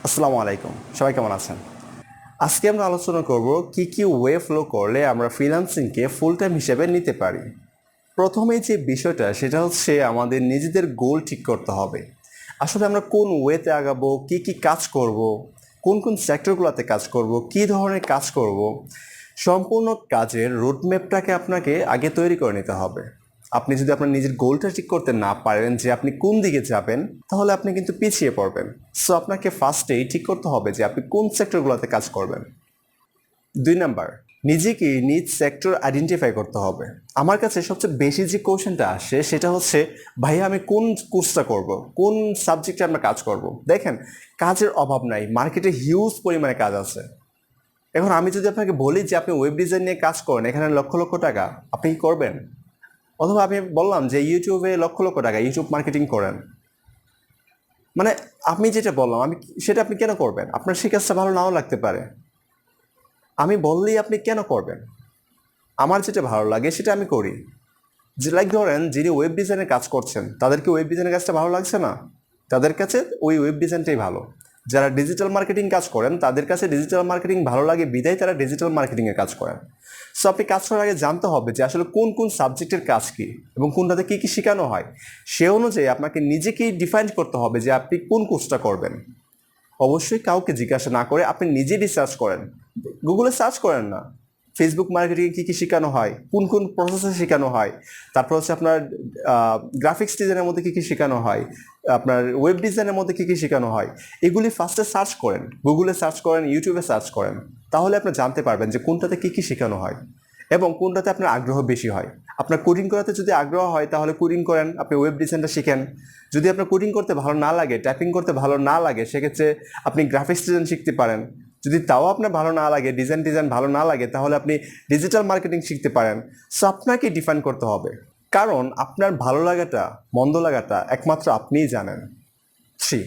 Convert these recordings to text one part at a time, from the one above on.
আসসালামু আলাইকুম, সবাই কেমন আছেন? আজকে আমরা আলোচনা করব কি কি ওয়ে ফ্লো করলে আমরা ফ্রিল্যান্সিংকে ফুল টাইম হিসেবে নিতে পারি। প্রথমেই যে বিষয়টা সেটা হচ্ছে আমাদের নিজেদের গোল ঠিক করতে হবে। আসলে আমরা কোন ওয়েতে আগাবো, কি কি কাজ করব, কোন কোন সেক্টরগুলোতে কাজ করব, কি ধরনের কাজ করব, সম্পূর্ণ কাজের রোডম্যাপটাকে আপনাকে আগে তৈরি করে নিতে হবে। আপনি যদি আপনার নিজের গোলটা ঠিক করতে না পারেন যে আপনি কোন দিকে যাবেন, তাহলে আপনি কিন্তু পিছিয়ে পড়বেন। সো আপনাকে ফার্স্টেই ঠিক করতে হবে যে আপনি কোন সেক্টরগুলোতে কাজ করবেন। 2 নাম্বার, নিজেকে নিজ সেক্টর আইডেন্টিফাই করতে হবে। আমার কাছে সবচেয়ে বেশি যে কোশ্চেনটা আসে সেটা হচ্ছে, ভাইয়া আমি কোন কোর্সটা করব, কোন সাবজেক্টে আমরা কাজ করব। দেখেন, কাজের অভাব নাই, মার্কেটে হিউজ পরিমাণে কাজ আছে। এখন আমি যদি আপনাকে বলি যে আপনি ওয়েব ডিজাইন নিয়ে কাজ করেন, এখানে লক্ষ লক্ষ টাকা, আপনি কি করবেন? অথবা আমি বললাম যে ইউটিউবে লক্ষ লক্ষ টাকা, ইউটিউব মার্কেটিং করেন, মানে আমি যেটা বললাম সেটা আপনি কেন করবেন? আপনার সেই কাজটা ভালো নাও লাগতে পারে, আমি বললেই আপনি কেন করবেন? আমার যেটা ভালো লাগে সেটা আমি করি। যে লাইক ধরেন, যিনি ওয়েব ডিজাইনের কাজ করছেন তাদেরকে ওয়েব ডিজাইনের কাজটা ভালো লাগছে না, তাদের কাছে ওই ওয়েব ডিজাইনটাই ভালো। যারা ডিজিটাল মার্কেটিং কাজ করেন তাদের কাছে ডিজিটাল মার্কেটিং ভালো লাগে বিধায় তারা ডিজিটাল মার্কেটিংয়ে কাজ করেন। সো আপনি কাজ করার আগে জানতে হবে যে আসলে কোন কোন সাবজেক্টের কাজ কী এবং কোনটাতে কী কী শেখানো হয়। সে অনুযায়ী আপনাকে নিজেকেই ডিফাইন করতে হবে যে আপনি কোন কোর্সটা করবেন। অবশ্যই কাউকে জিজ্ঞাসা না করে আপনি নিজে রিসার্চ করেন, গুগলে সার্চ করেন না। ফেসবুক মার্কেটিং কী কী শেখানো হয়, কোন কোন প্রসেসে শেখানো হয়, তারপর হচ্ছে আপনার গ্রাফিক্স ডিজাইনের মধ্যে কী কী শেখানো হয়, আপনার ওয়েব ডিজাইনের মধ্যে কী কী শেখানো হয়, এগুলি ফার্স্টে সার্চ করেন, গুগলে সার্চ করেন, ইউটিউবে সার্চ করেন। তাহলে আপনি জানতে পারবেন যে কোনটাতে কী কী শেখানো হয় এবং কোনটাতে আপনার আগ্রহ বেশি হয়। আপনার কোডিং করাতে যদি আগ্রহ হয় তাহলে কোডিং করেন, আপনি ওয়েব ডিজাইনটা শিখেন। যদি আপনার কোডিং করতে ভালো না লাগে, টাইপিং করতে ভালো না লাগে, সেক্ষেত্রে আপনি গ্রাফিক্স ডিজাইন শিখতে পারেন। যদি তাও আপনার ভালো না লাগে, ডিজাইন ভালো না লাগে, তাহলে আপনি ডিজিটাল মার্কেটিং শিখতে পারেন। সো আপনাকে ডিফাইন করতে হবে, কারণ আপনার ভালো লাগাটা মন্দ লাগাটা একমাত্র আপনিই জানেন। 3,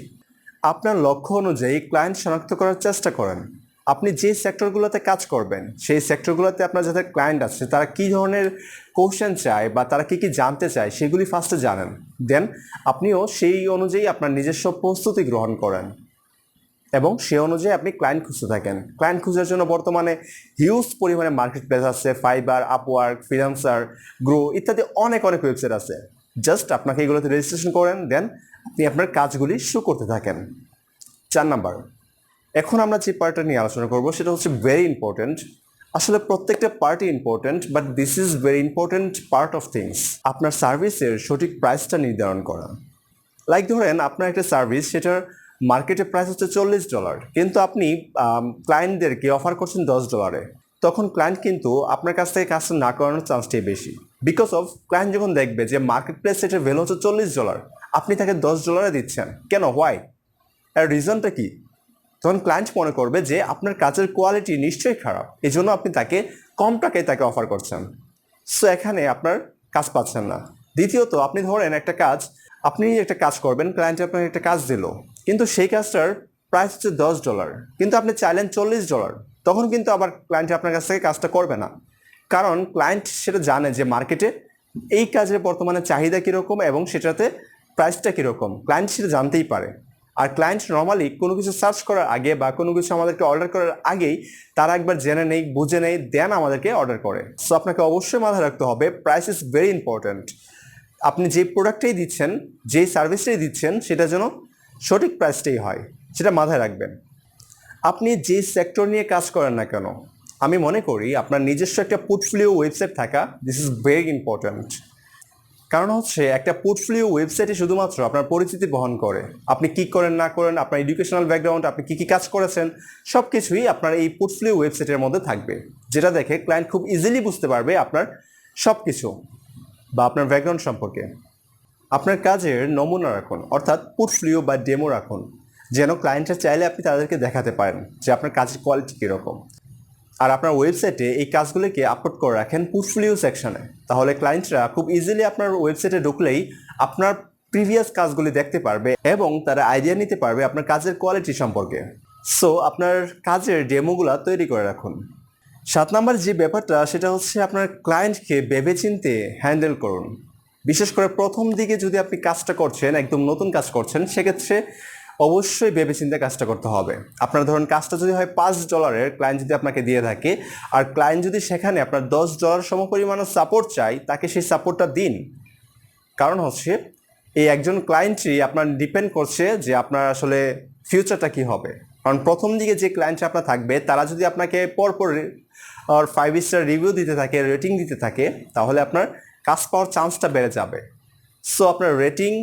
আপনার লক্ষ্য অনুযায়ী ক্লায়েন্ট শনাক্ত করার চেষ্টা করেন। আপনি যে সেক্টরগুলোতে কাজ করবেন সেই সেক্টরগুলোতে আপনার যাদের ক্লায়েন্ট আছে তারা কী ধরনের কোশ্চেন চায় বা তারা কী কী জানতে চায় সেগুলি ফার্স্টে জানেন। দেন আপনিও সেই অনুযায়ী আপনার নিজস্ব প্রস্তুতি গ্রহণ করেন এবং সে অনুযায়ী আপনি ক্লায়েন্ট খুঁজতে থাকেন। ক্লায়েন্ট খোঁজার জন্য বর্তমানে হিউজ পরিমাণে মার্কেট প্লেস আছে, ফাইবার, আপওয়ার্ক, ফ্রিল্যান্সার, গ্রো ইত্যাদি অনেক অনেক ওয়েবসাইট আছে। জাস্ট আপনাকে এগুলোতে রেজিস্ট্রেশন করেন, দেন আপনি আপনার কাজগুলি শুরু করতে থাকেন। 4 নাম্বার, এখন আমরা যে পার্টটা নিয়ে আলোচনা করব সেটা হচ্ছে ভেরি ইম্পর্ট্যান্ট। আসলে প্রত্যেকটা পার্টই important, but this is very important part of things. আপনার সার্ভিসের সঠিক প্রাইসটা নির্ধারণ করা। লাইক ধরেন আপনার একটা সার্ভিস, সেটার মার্কেটের প্রাইস হচ্ছে $40, কিন্তু আপনি ক্লায়েন্টদেরকে অফার করছেন $10। তখন ক্লায়েন্ট কিন্তু আপনার কাছ থেকে কাজটা না করানোর চান্সটাই বেশি। বিকজ অফ ক্লায়েন্ট যখন দেখবে যে মার্কেট প্লেস সেটার ভ্যালু হচ্ছে $40, আপনি তাকে $10 দিচ্ছেন, কেন, হোয়াই, এর রিজনটা কি? তখন ক্লায়েন্ট মনে করবে যে আপনার কাজের কোয়ালিটি নিশ্চয়ই খারাপ, এই জন্য আপনি তাকে কম টাকায় তাকে অফার করছেন। সো এখানে আপনার কাজ পাচ্ছেন না। দ্বিতীয়ত, আপনি ধরেন আপনি একটা কাজ করবেন, ক্লায়েন্ট আপনাকে একটা কাজ দিল, কিন্তু সেই কাজটার প্রাইস হচ্ছে $10, কিন্তু আপনি চাইলেন $40, তখন কিন্তু আবার ক্লায়েন্ট আপনার কাছ থেকে কাজটা করবে না। কারণ ক্লায়েন্ট সেটা জানে যে মার্কেটে এই কাজের বর্তমানে চাহিদা কীরকম এবং সেটাতে প্রাইসটা কীরকম, ক্লায়েন্ট সেটা জানতেই পারে। আর ক্লায়েন্ট নর্মালি কোনো কিছু সার্চ করার আগে বা কোনো কিছু আমাদেরকে অর্ডার করার আগেই তারা একবার জেনে নেই, বুঝে নেই, দেন আমাদেরকে অর্ডার করে। সো আপনাকে অবশ্যই মাথায় রাখতে হবে প্রাইস ইজ ভেরি ইম্পর্ট্যান্ট। আপনি যে প্রোডাক্টটাই দিচ্ছেন, যেই সার্ভিসটাই দিচ্ছেন, সেটা যেন সঠিক প্রাইসটাই হয়, সেটা মাথায় রাখবেন। আপনি যে সেক্টর নিয়ে কাজ করেন না কেন, আমি মনে করি আপনার নিজস্ব একটা পোর্টফোলিও ওয়েবসাইট থাকা দিস ইজ ভেরি ইম্পর্ট্যান্ট। কারণ হচ্ছে একটা পোর্টফোলিও ওয়েবসাইটে শুধুমাত্র আপনার পরিচিতি বহন করে। আপনি কী করেন না করেন, আপনার এডুকেশনাল ব্যাকগ্রাউন্ড, আপনি কী কী কাজ করেছেন, সব কিছুই আপনার এই পোর্টফোলিও ওয়েবসাইটের মধ্যে থাকবে, যেটা দেখে ক্লায়েন্ট খুব ইজিলি বুঝতে পারবে আপনার সব কিছু বা আপনার ব্যাকগ্রাউন্ড সম্পর্কে। আপনার কাজের নমুনা রাখুন, অর্থাৎ পোর্টফোলিও বা ডেমো রাখুন, যেন ক্লায়েন্টরা চাইলে আপনি তাদেরকে দেখাতে পারেন যে আপনার কাজের কোয়ালিটি কীরকম। আর আপনার ওয়েবসাইটে এই কাজগুলিকে আপলোড করে রাখেন পোর্টফোলিও সেকশনে, তাহলে ক্লায়েন্টরা খুব ইজিলি আপনার ওয়েবসাইটে ঢুকলেই আপনার প্রিভিয়াস কাজগুলি দেখতে পারবে এবং তারা আইডিয়া নিতে পারবে আপনার কাজের কোয়ালিটি সম্পর্কে। সো আপনার কাজের ডেমোগুলো তৈরি করে রাখুন। 7 নাম্বার যে ব্যাপারটা সেটা হচ্ছে আপনার ক্লায়েন্টকে ভেবেচিন্তে হ্যান্ডেল করুন। বিশেষ করে প্রথম দিকে যদি আপনি কাজটা করছেন, একদম নতুন কাজ করছেন, সেক্ষেত্রে অবশ্যই ভেবেচিন্তে কাজটা করতে হবে। আপনার ধরুন কাজটা যদি হয় $5, ক্লায়েন্ট যদি আপনাকে দিয়ে থাকে, আর ক্লায়েন্ট যদি সেখানে আপনার $10 সমপরিমাণ সাপোর্ট চাই, তাকে সেই সাপোর্টটা দিন। কারণ হচ্ছে এই একজন ক্লায়েন্টই আপনার ডিপেন্ড করছে যে আপনার আসলে ফিউচারটা কি হবে। কারণ প্রথম দিকে যে ক্লায়েন্ট আপনার থাকবে, তারা যদি আপনাকে পরপর 5 স্টার রিভিউ দিতে থাকে, রেটিং দিতে থাকে, তাহলে আপনার কাজ পাওয়ার চান্সটা বেড়ে যাবে। সো আপনার রেটিং,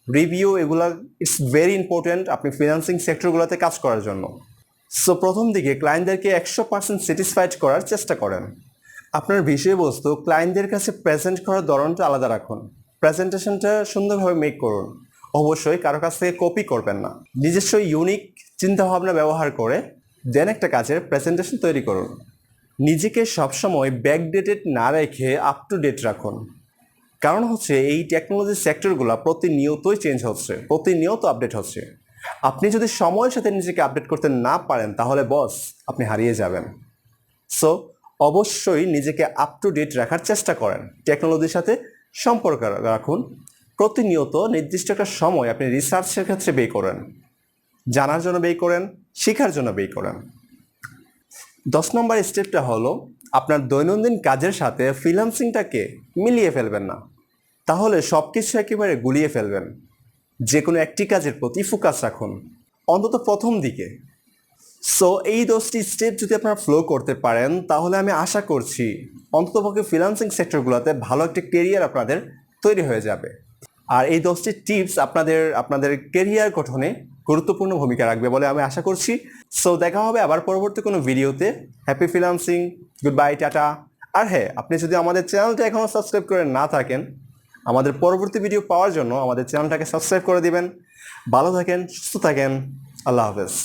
রিভিউ এগুলো ইটস ভেরি ইম্পর্ট্যান্ট আপনি ফ্রিল্যান্সিং সেক্টরগুলোতে কাজ করার জন্য। সো প্রথম দিকে ক্লায়েন্টদেরকে 100% স্যাটিসফাইড করার চেষ্টা করেন। আপনার বিষয়বস্তু ক্লায়েন্টদের কাছে প্রেজেন্ট করার ধরনটা আলাদা রাখুন। প্রেজেন্টেশনটা সুন্দরভাবে মেক করুন। অবশ্যই কারো কাছ থেকে কপি করবেন না। নিজস্ব ইউনিক চিন্তাভাবনা ব্যবহার করে দেন একটা কাজের প্রেজেন্টেশন তৈরি করুন। নিজেকে সবসময় ব্যাকডেটেড না রেখে আপ টু ডেট রাখুন। কারণ হচ্ছে এই টেকনোলজি সেক্টরগুলো প্রতিনিয়তই চেঞ্জ হচ্ছে, প্রতিনিয়ত আপডেট হচ্ছে। আপনি যদি সময়ের সাথে নিজেকে আপডেট করতে না পারেন, তাহলে বস আপনি হারিয়ে যাবেন। সো অবশ্যই নিজেকে আপ টু ডেট রাখার চেষ্টা করেন, টেকনোলজির সাথে সম্পর্ক রাখুন। প্রতিনিয়ত নির্দিষ্ট একটা সময় আপনি রিসার্চের ক্ষেত্রে ব্যয় করেন, জানার জন্য ব্যয় করেন, শেখার জন্য ব্যয় করেন। 10 নম্বর স্টেপটা হলো আপনার দৈনন্দিন কাজের সাথে ফ্রিল্যান্সিংটাকে মিলিয়ে ফেলবেন না, তাহলে সব কিছু একেবারে গুলিয়ে ফেলবেন। যে কোনো একটি কাজের প্রতি ফোকাস রাখুন, অন্তত প্রথম দিকে। সো এই 10টি স্টেপ যদি আপনারা ফলো করতে পারেন, তাহলে আমি আশা করছি অন্ততপক্ষে ফ্রিল্যান্সিং সেক্টরগুলোতে ভালো একটা কেরিয়ার আপনাদের তৈরি হয়ে যাবে। আর এই 10টি টিপস আপনাদের কেরিয়ার গঠনে গুরুত্বপূর্ণ ভূমিকা রাখবে বলে আমি আশা করছি। সো দেখা হবে আবার পরবর্তী কোনো ভিডিওতে। Happy freelancing, good bye, tata. আর হ্যাঁ, আপনি যদি আমাদের চ্যানেলটা এখনও সাবস্ক্রাইব করে না থাকেন, আমাদের পরবর্তী ভিডিও পাওয়ার জন্য আমাদের চ্যানেলটাকে সাবস্ক্রাইব করে দিবেন। ভালো থাকেন, সুস্থ থাকেন, আল্লাহ হাফেজ।